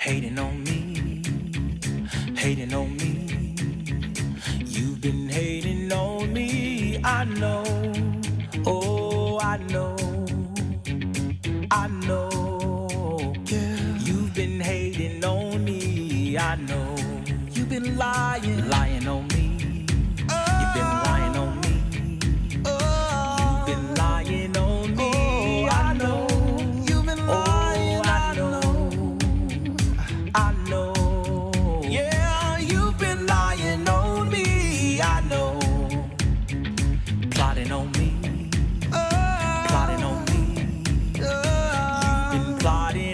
Hating on me, hating on me. You've been hating on me, I know. Oh, I know, I know. Yeah. You've been hating on me, I know. You've been lying, lying on me. You've been lying on me. You've been lying on me, I know. You've been lying, I know. I know. Yeah, you've been lying on me, I know. Plotting on me, plotting on me. You've been plotting